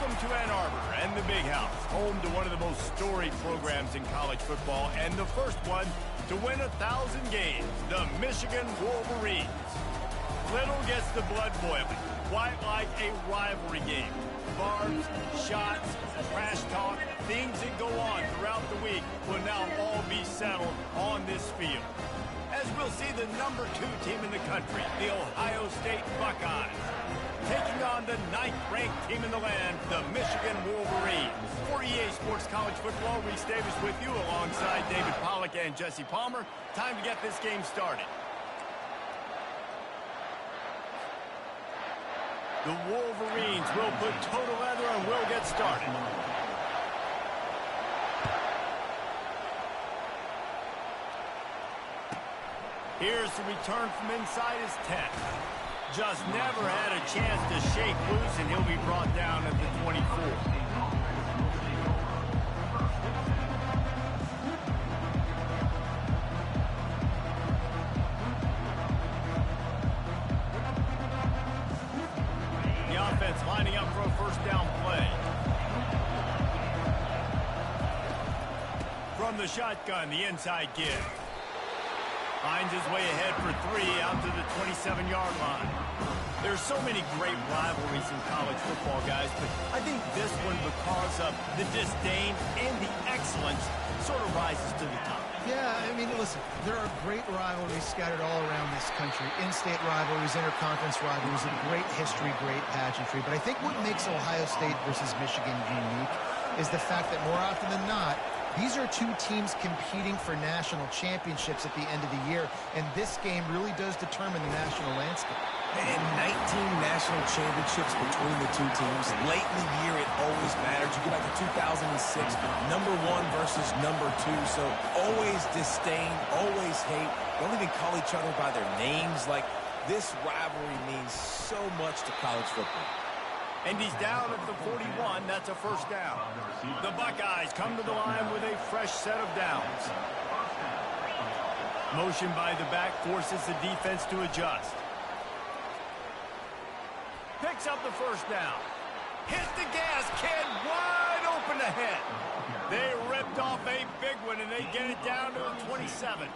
Welcome to Ann Arbor and the Big House, home to one of the most storied programs in college football and the first one to win 1,000 games, the Michigan Wolverines. Little gets the blood boiling, quite like a rivalry game. Barbs, shots, trash talk, things that go on throughout the week will now all be settled on this field. As we'll see the number 2 team in the country, the Ohio State Buckeyes, taking on the 9th-ranked team in the land, the Michigan Wolverines. For EA Sports College Football, Reese Davis with you alongside David Pollack and Jesse Palmer. Time to get this game started. The Wolverines will put total leather and will get started. Here's the return from inside his 10. Just never had a chance to shake loose, and he'll be brought down at the 24. The offense lining up for a first down play. From the shotgun, the inside give. Finds his way ahead for 3 out to the 27-yard line. There's so many great rivalries in college football, guys, but I think this one, because of the disdain and the excellence, sort of rises to the top. Yeah, I mean, listen, there are great rivalries scattered all around this country. In-state rivalries, interconference rivalries, a great history, great pageantry. But I think what makes Ohio State versus Michigan unique is the fact that more often than not, these are 2 teams competing for national championships at the end of the year, and this game really does determine the national landscape. And 19 national championships between the 2 teams. Late in the year, it always matters. You go back to 2006, number 1 versus number 2, so always disdain, always hate. Don't even call each other by their names. Like, this rivalry means so much to college football. And he's down at the 41. That's a first down. The Buckeyes come to the line with a fresh set of downs. Motion by the back forces the defense to adjust. Picks up the first down. Hit the gas, kid, wide open ahead. They ripped off a big one, and they get it down to the 27.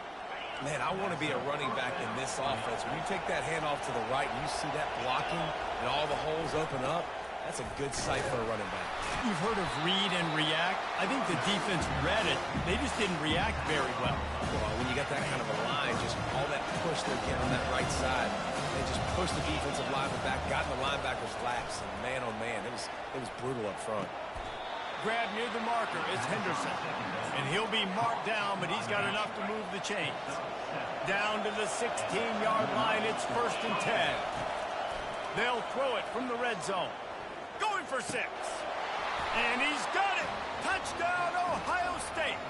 Man, I want to be a running back in this offense. When you take that handoff to the right and you see that blocking and all the holes open up, that's a good sight for a running back. You've heard of read and react. I think the defense read it. They just didn't react very well. Well, when you got that kind of a line, just all that push they're getting on that right side, they just pushed the defensive lineman back, got in the linebacker's laps, and man, oh man, it was brutal up front. Grab near the marker is Henderson. And he'll be marked down, but he's got enough to move the chains. Down to the 16-yard line, it's 1st and 10. They'll throw it from the red zone. Going for 6. And he's got it. Touchdown, Ohio State.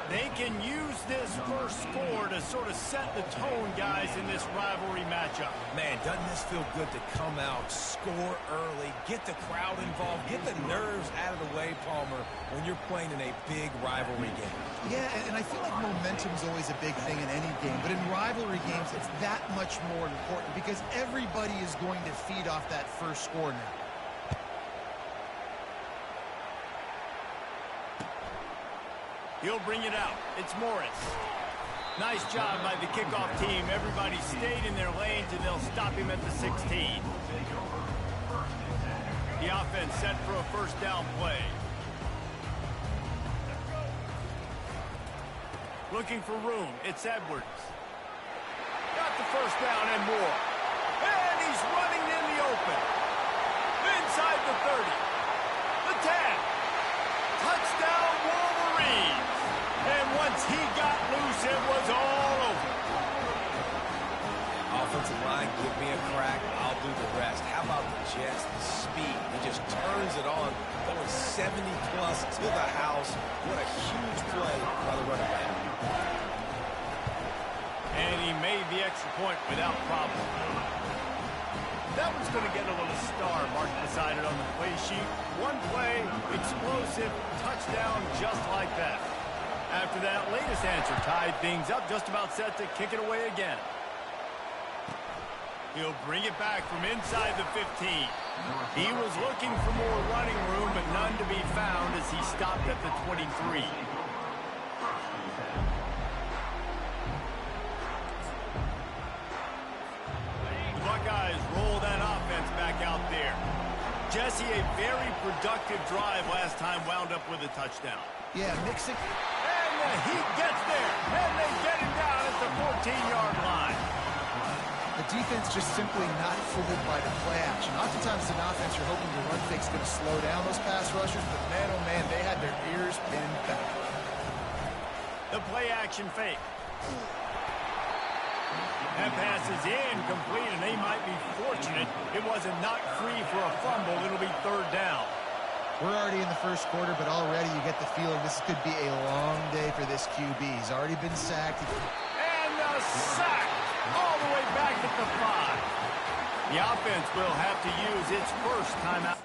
They can use this first score to sort of set the tone, guys, in this rivalry matchup. Man, doesn't this feel good to come out, score early, get the crowd involved, get the nerves out of the way, Palmer, when you're playing in a big rivalry game. Yeah, and I feel like momentum's always a big thing in any game, but in rivalry games, it's that much more important because everybody is going to feed off that first score now. He'll bring it out. It's Morris. Nice job by the kickoff team. Everybody stayed in their lanes, and they'll stop him at the 16. The offense set for a first down play. Looking for room. It's Edwards. Got the first down and more. And he's running in the open. Inside the 30. The 10. Touchdown, Wolverines. And once he got loose, it was all over. Offensive line, give me a crack, I'll do the rest. How about the Jets, the speed? He just turns it on, going 70-plus to the house. What a huge play by the running back. And he made the extra point without problem. That one's going to get a little star marked beside it on the play sheet. One play, explosive, touchdown just like that. After that latest answer tied things up, just about set to kick it away again. He'll bring it back from inside the 15. He was looking for more running room, but none to be found as he stopped at the 23. The Buckeyes roll that offense back out there. Jesse, a very productive drive last time, wound up with a touchdown. Yeah, mixing. And he gets there, and they get him down at the 14-yard line. The defense just simply not fooled by the play action. Oftentimes, in offense, you're hoping your run fake's going to slow down those pass rushers, but man, oh man, they had their ears pinned back. The play action fake. That pass is incomplete, and they might be fortunate it wasn't knocked free for a fumble. It'll be third down. We're already in the first quarter, but already you get the feeling this could be a long day for this QB. He's already been sacked. And a sack all the way back at the 5. The offense will have to use its first timeout.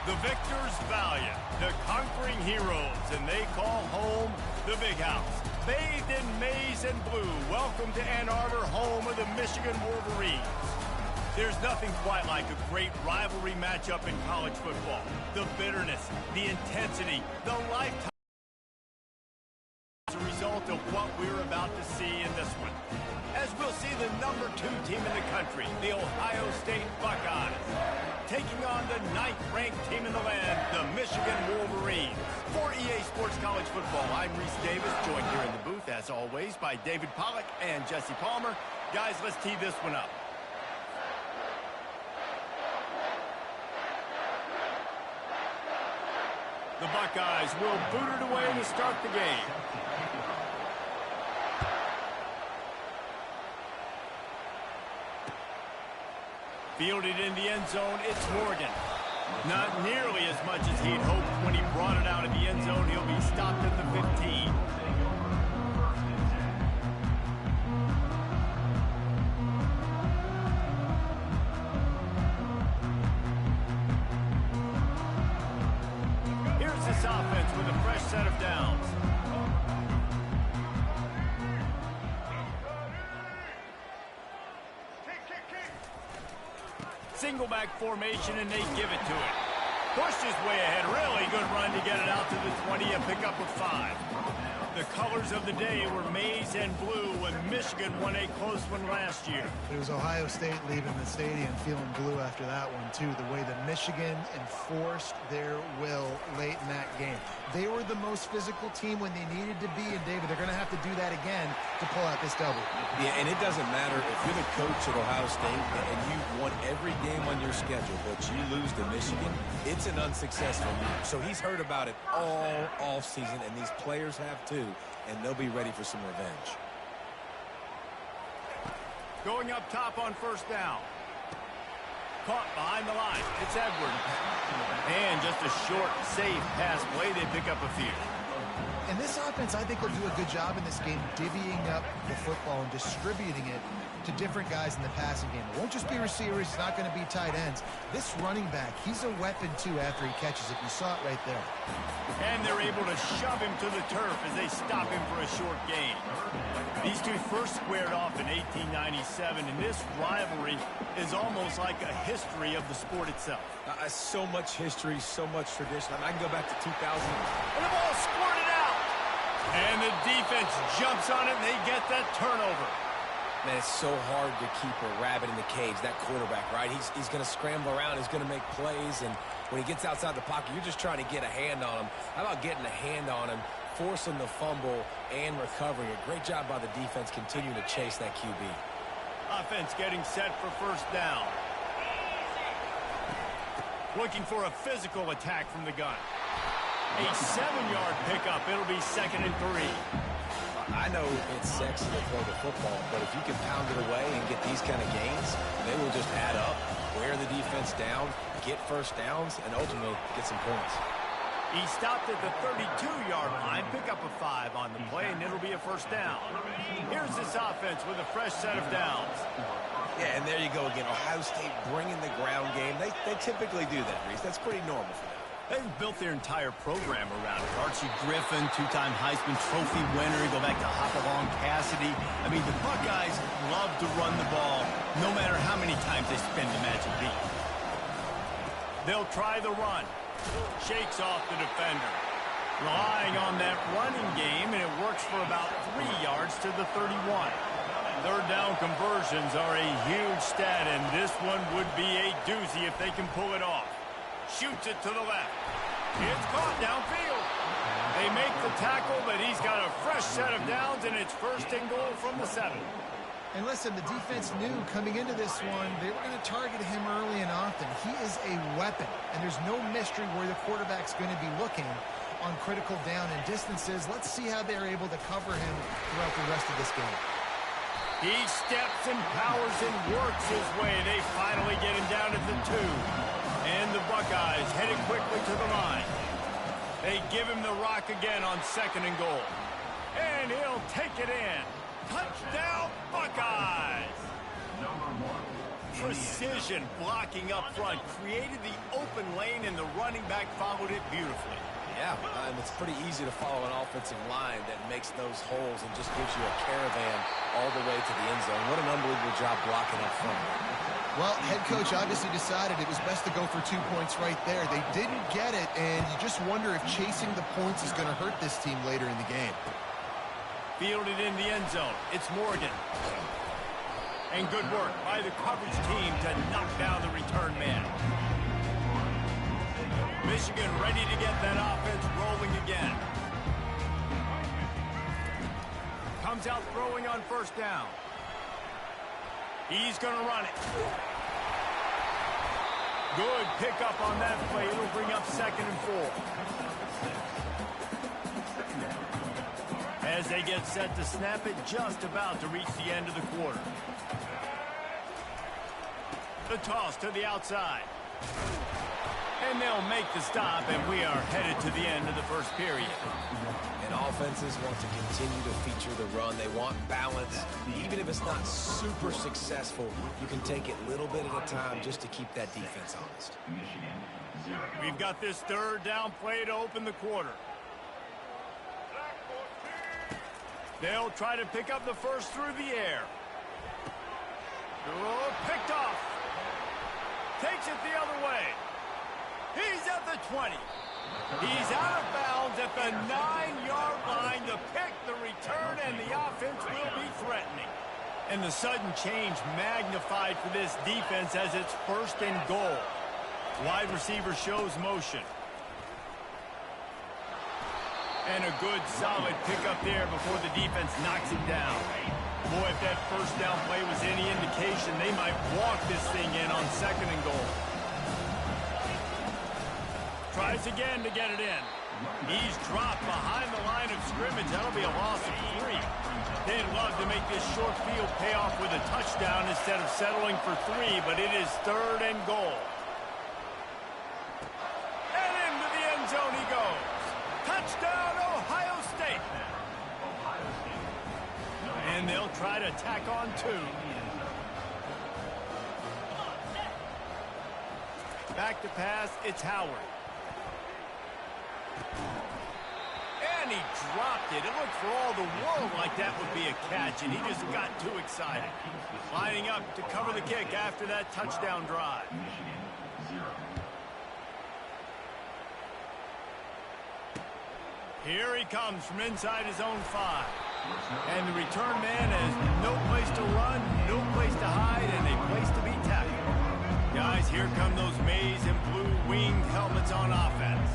The victors valiant, the conquering heroes, and they call home the Big House. Bathed in maize and blue, welcome to Ann Arbor, home of the Michigan Wolverines. There's nothing quite like a great rivalry matchup in college football. The bitterness, the intensity, the lifetime as a result of what we're about to see in this one. As we'll see the number 2 team in the country, the Ohio State Buckeyes, taking on the 9th-ranked team in the land, the Michigan Wolverines. For EA Sports College Football, I'm Reese Davis, joined here in the booth, as always, by David Pollack and Jesse Palmer. Guys, let's tee this one up. The Buckeyes will boot it away to start the game. Fielded in the end zone, it's Morgan. Not nearly as much as he'd hoped when he brought it out of the end zone. He'll be stopped at the 15. Here's this offense with a fresh set of downs. Single back formation, and they give it to it. Pushed his way ahead. Really good run to get it out to the 20 and pick up a 5. The colors of the day were maize and blue when Michigan won a close one last year. It was Ohio State leaving the stadium feeling blue after that one, too. The way that Michigan enforced their will late in that game. They were the most physical team when they needed to be, and David, they're going to have to do that again to pull out this double. Yeah, and it doesn't matter if you're the coach at Ohio State and you won every game on your schedule, but you lose to Michigan, it's an unsuccessful year. So he's heard about it all offseason, and these players have too, and they'll be ready for some revenge. Going up top on first down. Caught behind the line. It's Edwards. And just a short, safe pass play. They pick up a few. And this offense, I think, will do a good job in this game divvying up the football and distributing it to different guys in the passing game. It won't just be receivers. It's not going to be tight ends. This running back, he's a weapon, too, after he catches it. You saw it right there. And they're able to shove him to the turf as they stop him for a short gain. These two first squared off in 1897, and this rivalry is almost like a history of the sport itself. So much history, so much tradition. I can go back to 2000. And the ball squirted out. And the defense jumps on it, and they get that turnover. Man, it's so hard to keep a rabbit in the cage, that quarterback, right? He's going to scramble around. He's going to make plays, and when he gets outside the pocket, you're just trying to get a hand on him. How about getting a hand on him, forcing the fumble, and recovering? A great job by the defense continuing to chase that QB. Offense getting set for first down. Looking for a physical attack from the gun. A 7-yard pickup. It'll be 2nd and 3. I know it's sexy to throw the football, but if you can pound it away and get these kind of gains, they will just add up, wear the defense down, get first downs, and ultimately get some points. He stopped at the 32-yard line, pick up a 5 on the play, and it'll be a first down. Here's this offense with a fresh set of downs. Yeah, and there you go again. Ohio State bringing the ground game. They typically do that, Reese. That's pretty normal for them. They've built their entire program around it. Archie Griffin, 2-time Heisman Trophy winner. You go back to Hopalong Cassidy. I mean, the Buckeyes love to run the ball, no matter how many times they spin the magic beat. They'll try the run. Shakes off the defender. Relying on that running game, and it works for about 3 yards to the 31. Third down conversions are a huge stat, and this one would be a doozy if they can pull it off. Shoots it to the left. It's caught downfield. They make the tackle, but he's got a fresh set of downs, and it's 1st and goal from the 7. And listen, the defense knew coming into this one, they were going to target him early and often. He is a weapon, and there's no mystery where the quarterback's going to be looking on critical down and distances. Let's see how they're able to cover him throughout the rest of this game. He steps and powers and works his way. They finally get him down at the 2. And the Buckeyes headed quickly to the line. They give him the rock again on 2nd and goal. And he'll take it in. Touchdown, Buckeyes! Precision blocking up front created the open lane, and the running back followed it beautifully. Yeah, and it's pretty easy to follow an offensive line that makes those holes and just gives you a caravan all the way to the end zone. What an unbelievable job blocking up front. Well, head coach obviously decided it was best to go for 2 points right there. They didn't get it, and you just wonder if chasing the points is going to hurt this team later in the game. Fielded in the end zone. It's Morgan. And good work by the coverage team to knock down the return man. Michigan ready to get that offense rolling again. Comes out throwing on 1st down. He's going to run it. Good pickup on that play. It'll bring up 2nd and 4. As they get set to snap it, just about to reach the end of the quarter. The toss to the outside. And they'll make the stop, and we are headed to the end of the 1st period. And offenses want to continue to feature the run. They want balance. Even if it's not super successful, you can take it little bit at a time just to keep that defense honest. We've got this 3rd down play to open the quarter. They'll try to pick up the 1st through the air. Oh, picked off. Takes it the other way. He's at the 20. He's out of bounds at the 9-yard line to pick the return, and the offense will be threatening. And the sudden change magnified for this defense as it's 1st and goal. Wide receiver shows motion. And a good, solid pickup there before the defense knocks him down. Boy, if that 1st down play was any indication, they might walk this thing in on 2nd and goal. Tries again to get it in. He's dropped behind the line of scrimmage. That'll be a loss of 3. They'd love to make this short field pay off with a touchdown instead of settling for 3, but it is 3rd and goal. And into the end zone he goes. Touchdown, Ohio State. And they'll try to tack on 2. Back to pass, it's Howard. And he dropped it. It looked for all the world like that would be a catch, and he just got too excited. Lining up to cover the kick after that touchdown drive. Here he comes from inside his own 5. And the return man has no place to run, no place to hide, and a place to be tackled. Guys, here come those maize and blue winged helmets on offense.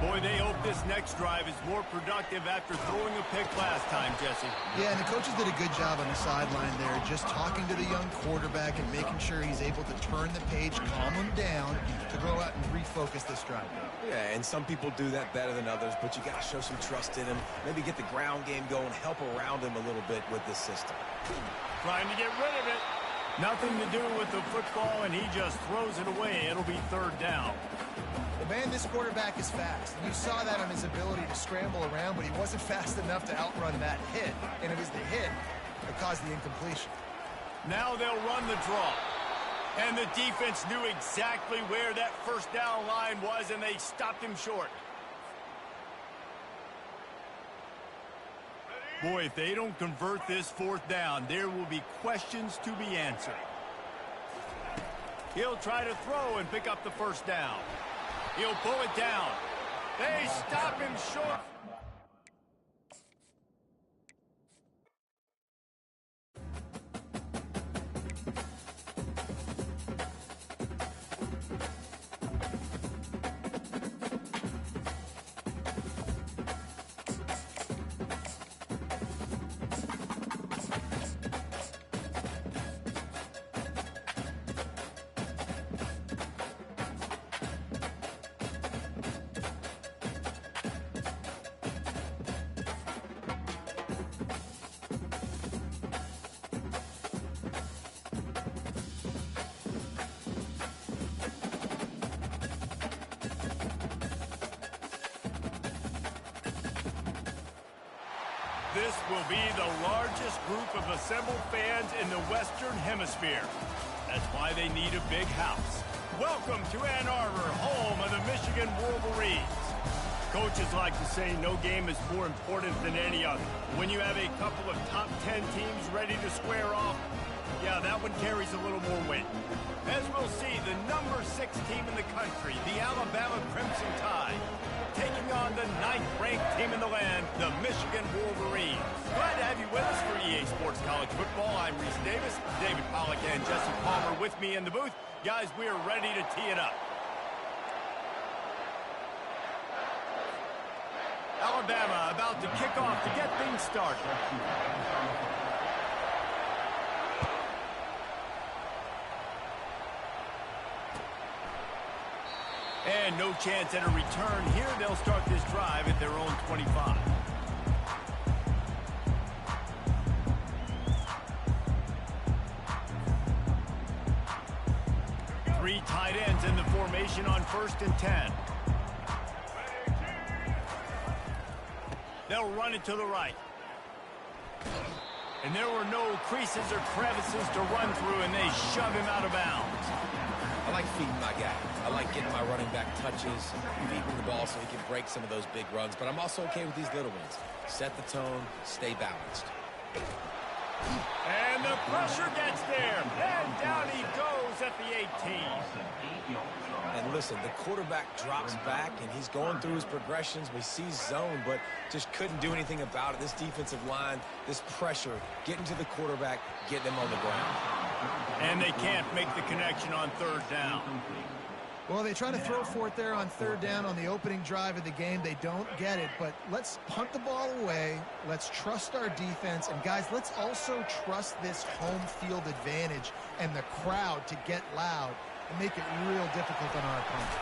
Boy, they hope this next drive is more productive after throwing a pick last time, Jesse. Yeah, and the coaches did a good job on the sideline there, just talking to the young quarterback and making sure he's able to turn the page, calm him down, to go out and refocus this drive. Yeah, and some people do that better than others, but you got to show some trust in him, maybe get the ground game going, help around him a little bit with this system. Trying to get rid of it. Nothing to do with the football, and he just throws it away. It'll be third down. Man, this quarterback is fast. You saw that on his ability to scramble around, but he wasn't fast enough to outrun that hit. And it was the hit that caused the incompletion. Now they'll run the draw. And the defense knew exactly where that first down line was, and they stopped him short. Boy, if they don't convert this fourth down, there will be questions to be answered. He'll try to throw and pick up the first down. He'll pull it down. They stop him short. This will be the largest group of assembled fans in the Western Hemisphere. That's why they need a big house. Welcome to Ann Arbor, home of the Michigan Wolverines. Coaches like to say no game is more important than any other. When you have a couple of top 10 teams ready to square off, yeah, that one carries a little more weight. As we'll see, the number 6 team in the country, the Alabama Crimson Tide, taking on the 9th-ranked team in the land, the Michigan Wolverines. Glad to have you with us for EA Sports College Football. I'm Reese Davis, David Pollack and Jesse Palmer with me in the booth. Guys, we are ready to tee it up. Alabama about to kick off to get things started. And no chance at a return here. They'll start this drive at their own 25. Three tight ends in the formation on 1st and 10. They'll run it to the right. And there were no creases or crevices to run through, and they shove him out of bounds. I like feeding my guy. I like getting my running back touches, feeding the ball so he can break some of those big runs. But I'm also okay with these little ones. Set the tone, stay balanced. And the pressure gets there. And down he goes at the 18. And listen, the quarterback drops back, and he's going through his progressions. We see zone, but just couldn't do anything about it. This defensive line, this pressure, getting to the quarterback, getting him on the ground. And they can't make the connection on 3rd down. Well, they try to throw for it there on 3rd down on the opening drive of the game. They don't get it, but let's punt the ball away. Let's trust our defense. And, guys, let's also trust this home field advantage and the crowd to get loud and make it real difficult on our opponent.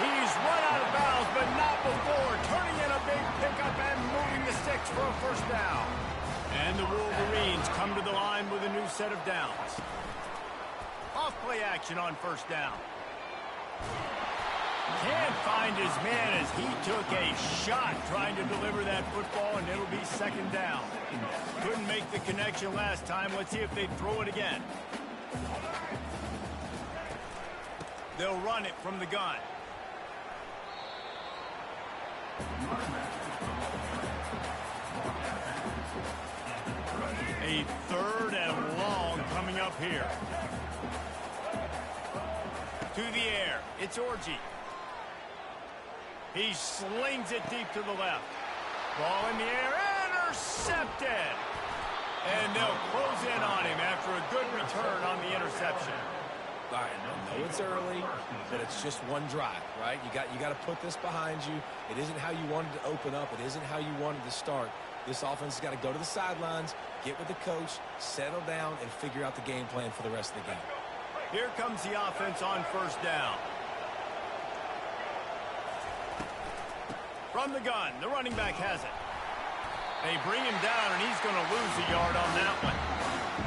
He's run out of bounds, but not before. Turning in a big pickup and moving the sticks for a 1st down. And the Wolverines come to the line with a new set of downs. Off-play action on 1st down. Can't find his man as he took a shot trying to deliver that football, and it'll be 2nd down. Couldn't make the connection last time. Let's see if they throw it again. They'll run it from the gun. A 3rd and long coming up here. To the air, it's Orji. He slings it deep to the left. Ball in the air, intercepted. And they'll close in on him after a good return on the interception. All right, I know it's early, but it's just one drive, right? You got to put this behind you. It isn't how you wanted to open up. It isn't how you wanted to start. This offense has got to go to the sidelines, get with the coach, settle down, and figure out the game plan for the rest of the game. Here comes the offense on first down. From the gun, the running back has it. They bring him down, and he's going to lose a yard on that one.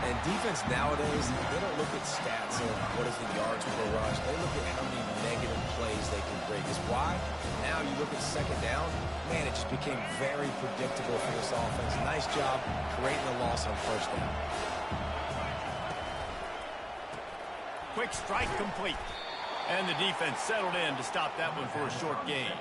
And defense nowadays, they don't look at stats of what is the yards per rush. They look at how many negative plays they can break. Is why now you look at second down, man, it just became very predictable for this offense. Nice job creating the loss on first down. Quick strike complete. And the defense settled in to stop that one for a short gain.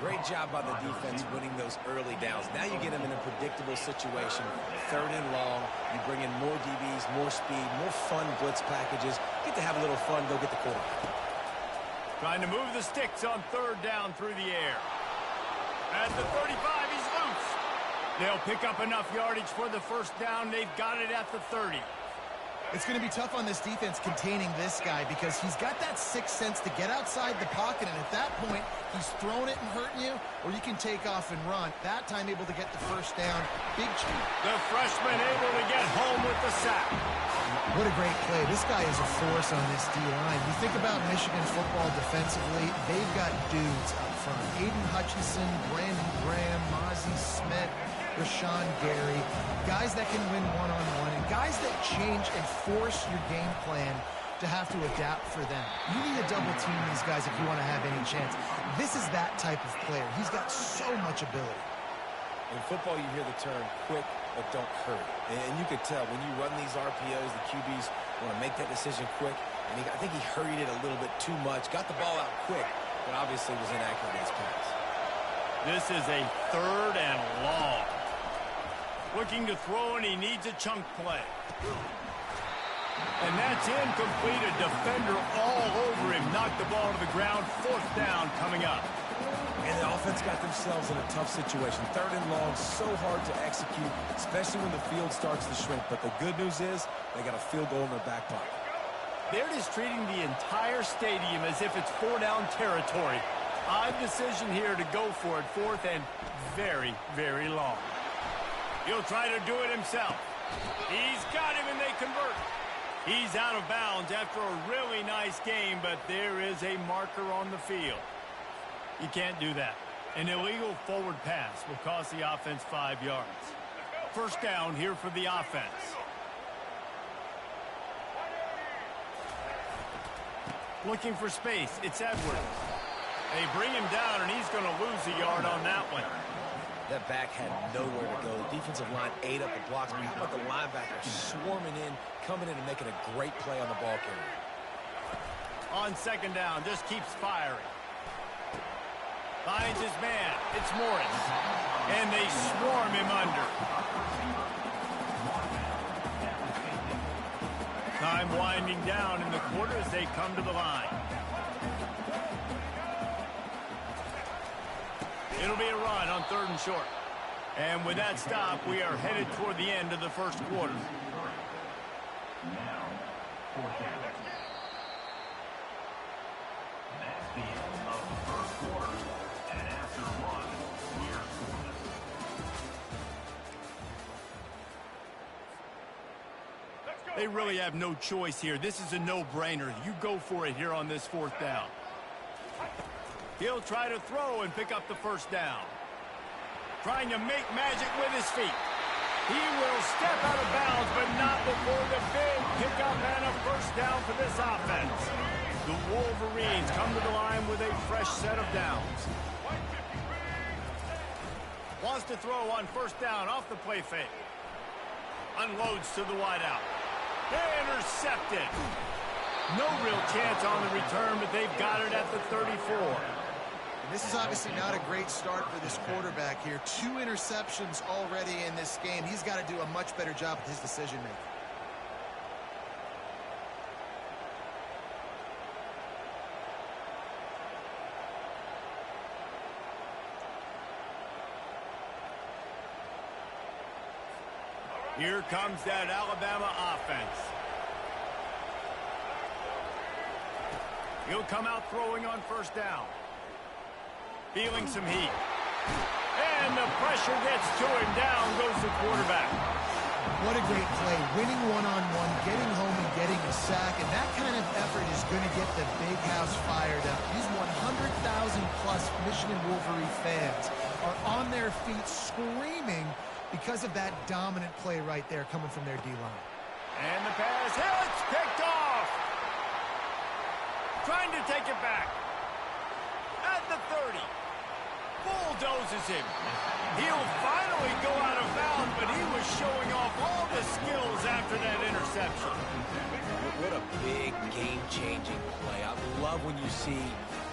Great job by the defense winning those early downs. Now you get them in a predictable situation. Third and long. You bring in more DBs, more speed, more fun blitz packages. Get to have a little fun. Go get the quarterback. Trying to move the sticks on third down through the air. At the 35, he's loose. They'll pick up enough yardage for the first down. They've got it at the 30. It's going to be tough on this defense containing this guy because he's got that sixth sense to get outside the pocket, and at that point, he's throwing it and hurting you, or you can take off and run. That time able to get the first down. Big cheat. The freshman able to get home with the sack. What a great play. This guy is a force on this D-line. You think about Michigan football defensively, they've got dudes up front. Aiden Hutchinson, Brandon Graham, Mozzie Smith, Rashawn Gary, guys that can win one-on-one, and guys that change and force your game plan to have to adapt for them. You need to double team these guys if you want to have any chance. This is that type of player. He's got so much ability. In football, you hear the term quick but don't hurry. And you could tell when you run these RPOs, the QBs want to make that decision quick. And I think he hurried it a little bit too much, got the ball out quick, but obviously was inaccurate in his pass. This is a third and long. Looking to throw, and he needs a chunk play. And that's incomplete. A defender all over him. Knocked the ball to the ground. Fourth down coming up. And the offense got themselves in a tough situation. Third and long, so hard to execute, especially when the field starts to shrink. But the good news is they got a field goal in their back pocket. They're just treating the entire stadium as if it's four-down territory. Odd decision here to go for it. Fourth and very, very long. He'll try to do it himself. He's got him, and they convert. He's out of bounds after a really nice game, but there is a marker on the field. You can't do that. An illegal forward pass will cost the offense 5 yards. First down here for the offense. Looking for space. It's Edwards. They bring him down, and he's going to lose a yard on that one. That back had nowhere to go. The defensive line ate up the blocks. But how about the linebacker swarming in, coming in and making a great play on the ball carrier? On second down, just keeps firing. Finds his man. It's Morris. And they swarm him under. Time winding down in the quarter as they come to the line. It'll be a run on third and short. And with that stop, we are headed toward the end of the first quarter. Now, fourth down. That's the end of the first quarter. And after one, we're scoreless. They really have no choice here. This is a no-brainer. You go for it here on this fourth down. He'll try to throw and pick up the first down. Trying to make magic with his feet. He will step out of bounds, but not before the big pickup and a first down for this offense. The Wolverines come to the line with a fresh set of downs. Wants to throw on first down off the play fake. Unloads to the wideout. Intercepted. No real chance on the return, but they've got it at the 34. And this is obviously not a great start for this quarterback here. 2 interceptions already in this game. He's got to do a much better job with his decision-making. Here comes that Alabama offense. He'll come out throwing on first down. Feeling some heat. And the pressure gets to him. Down goes the quarterback. What a great play. Winning one-on-one, getting home and getting a sack. And that kind of effort is going to get the big house fired up. These 100,000-plus Michigan Wolverine fans are on their feet screaming because of that dominant play right there coming from their D-line. And the pass hits, picked off. Trying to take it back. At the 30. Bulldozes him. He'll finally go out of bounds, but he was showing off all the skills after that interception. What a big game-changing play. I love when you see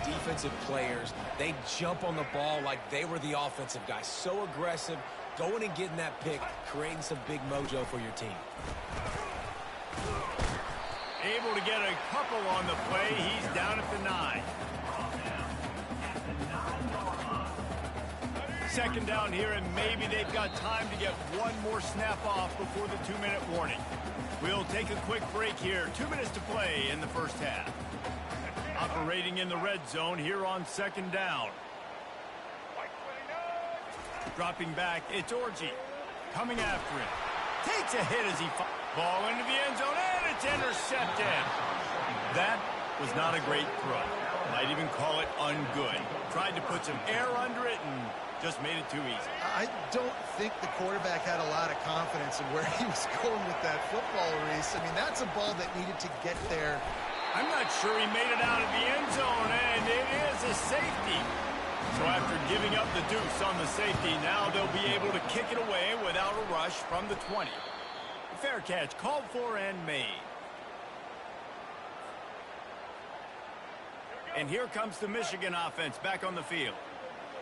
defensive players, they jump on the ball like they were the offensive guy. So aggressive, going and getting that pick, creating some big mojo for your team. Able to get a couple on the play. He's down at the 9. Second down here, and maybe they've got time to get one more snap off before the 2-minute warning. We'll take a quick break here. 2 minutes to play in the first half. Operating in the red zone here on second down. Dropping back, it's Orji. Coming after him. Takes a hit as he ball into the end zone, and it's intercepted. That was not a great throw. Might even call it ungood. Tried to put some air under it and just made it too easy. I don't think the quarterback had a lot of confidence in where he was going with that football, Reese. I mean, that's a ball that needed to get there. I'm not sure he made it out of the end zone, and it is a safety. So after giving up the deuce on the safety, now they'll be able to kick it away without a rush from the 20. Fair catch called for and made. And here comes the Michigan offense back on the field.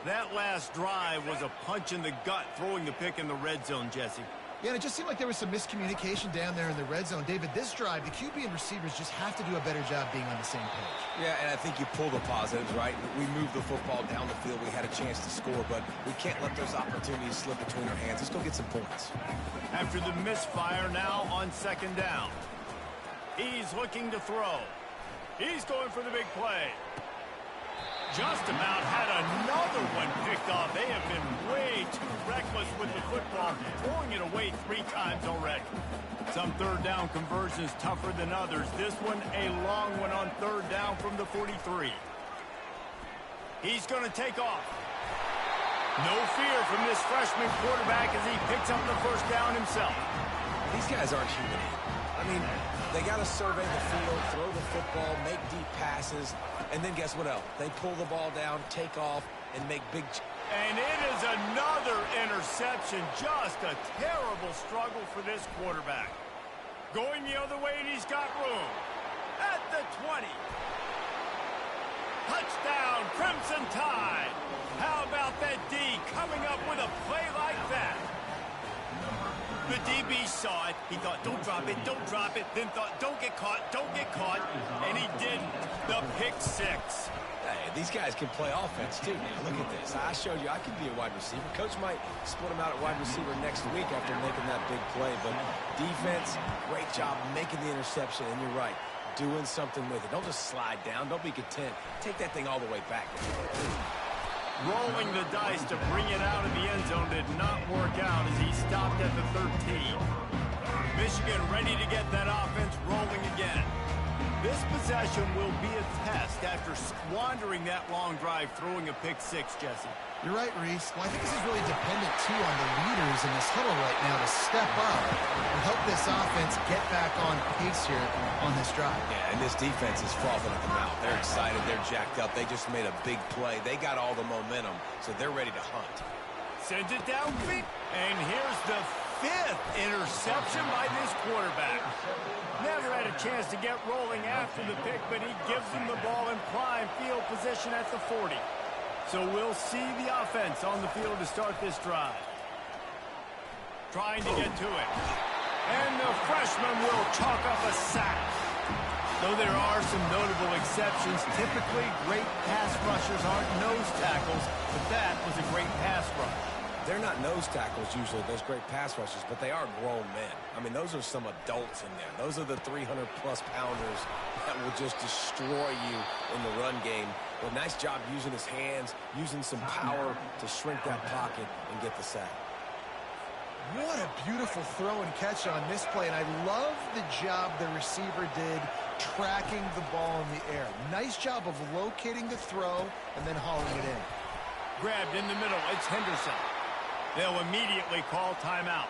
That last drive was a punch in the gut, throwing the pick in the red zone, Jesse. Yeah, and it just seemed like there was some miscommunication down there in the red zone. David, this drive, the QB and receivers just have to do a better job being on the same page. Yeah, and I think you pull the positives, right? We moved the football down the field. We had a chance to score, but we can't let those opportunities slip between our hands. Let's go get some points. After the misfire, now on second down. He's looking to throw. He's going for the big play. Just about had another one picked off. They have been way too reckless with the football, throwing it away 3 times already. Some third down conversions tougher than others. This one a long one on third down from the 43. He's going to take off. No fear from this freshman quarterback as he picks up the first down himself. These guys aren't human. I mean, they got to survey the field, throw the football, make deep passes, and then guess what else? They pull the ball down, take off, and make big... And it is another interception. Just a terrible struggle for this quarterback. Going the other way, and he's got room. At the 20. Touchdown, Crimson Tide. How about that D coming up with a play like that? The DB saw it. He thought, don't drop it, then thought, don't get caught, and he didn't. The pick 6. Hey, these guys can play offense, too. Look at this. I showed you I can be a wide receiver. Coach might split him out at wide receiver next week after making that big play, but defense, great job making the interception, and you're right, doing something with it. Don't just slide down. Don't be content. Take that thing all the way back. Rolling the dice to bring it out of the end zone did not work out as he stopped at the 13. Michigan ready to get that offense rolling again. This possession will be a test after squandering that long drive throwing a pick 6, Jesse. You're right, Reese. Well, I think this is really dependent, too, on the leaders in this huddle right now to step up and help this offense get back on pace here on this drive. Yeah, and this defense is frothing at the mouth. They're excited. They're jacked up. They just made a big play. They got all the momentum, so they're ready to hunt. Sends it down, and here's the 5th interception by this quarterback. Never had a chance to get rolling after the pick, but he gives them the ball in prime field position at the 40. So we'll see the offense on the field to start this drive. Trying to get to it. And the freshman will chalk up a sack. Though there are some notable exceptions, typically great pass rushers aren't nose tackles, but that was a great pass rush. They're not nose tackles usually, those great pass rushers, but they are grown men. I mean, those are some adults in there. Those are the 300-plus pounders that will just destroy you in the run game. But nice job using his hands, using some power to shrink that pocket and get the sack. What a beautiful throw and catch on this play, and I love the job the receiver did tracking the ball in the air. Nice job of locating the throw and then hauling it in. Grabbed in the middle, it's Henderson. They'll immediately call timeout.